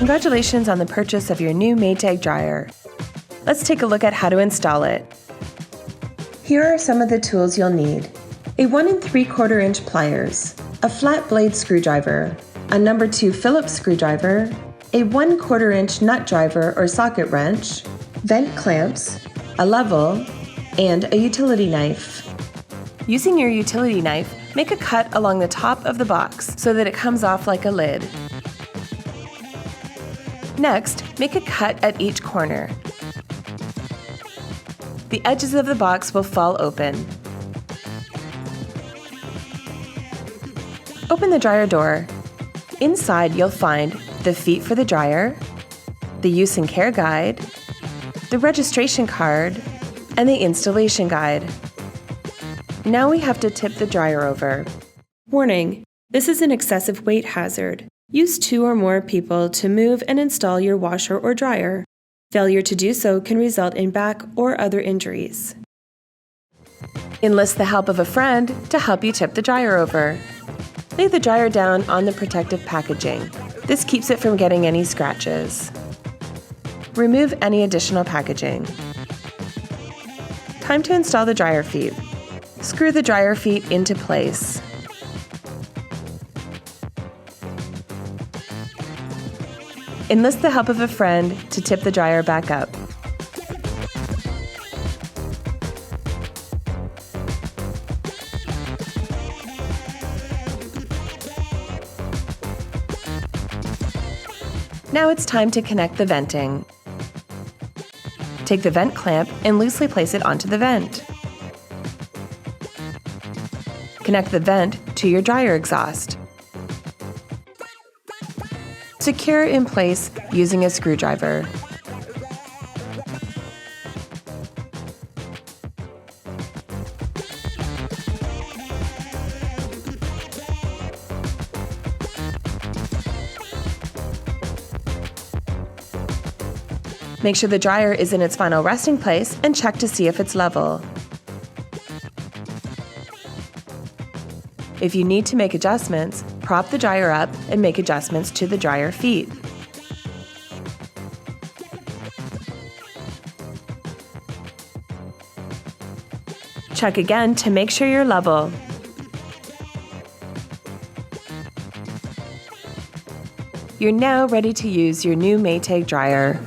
Congratulations on the purchase of your new Maytag dryer. Let's take a look at how to install it. Here are some of the tools you'll need. A 1 3/4 inch pliers, a flat blade screwdriver, a No. 2 Phillips screwdriver, a 1/4 inch nut driver or socket wrench, vent clamps, a level, and a utility knife. Using your utility knife, make a cut along the top of the box so that it comes off like a lid. Next, make a cut at each corner. The edges of the box will fall open. Open the dryer door. Inside, you'll find the feet for the dryer, the use and care guide, the registration card, and the installation guide. Now we have to tip the dryer over. Warning: this is an excessive weight hazard. Use 2 or more people to move and install your washer or dryer. Failure to do so can result in back or other injuries. Enlist the help of a friend to help you tip the dryer over. Lay the dryer down on the protective packaging. This keeps it from getting any scratches. Remove any additional packaging. Time to install the dryer feet. Screw the dryer feet into place. Enlist the help of a friend to tip the dryer back up. Now it's time to connect the venting. Take the vent clamp and loosely place it onto the vent. Connect the vent to your dryer exhaust. Secure in place using a screwdriver. Make sure the dryer is in its final resting place and check to see if it's level. If you need to make adjustments, prop the dryer up and make adjustments to the dryer feet. Check again to make sure you're level. You're now ready to use your new Maytag dryer.